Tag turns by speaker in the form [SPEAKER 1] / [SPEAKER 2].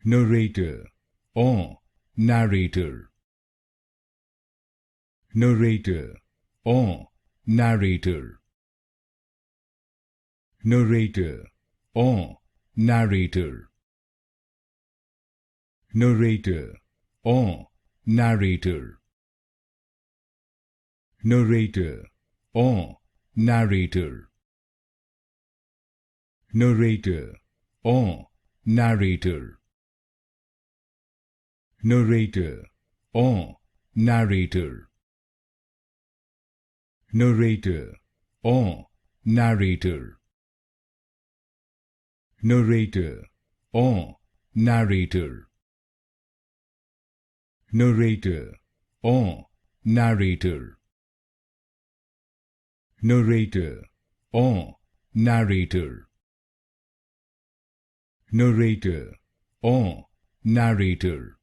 [SPEAKER 1] narrator or narrator, narrator or narrator, narrator or narrator, narrator or narrator, narrator or narrator, narrator or narrator, narrator or narrator, narrator or narrator, narrator or narrator, narrator or narrator, narrator or narrator, narrator or narrator,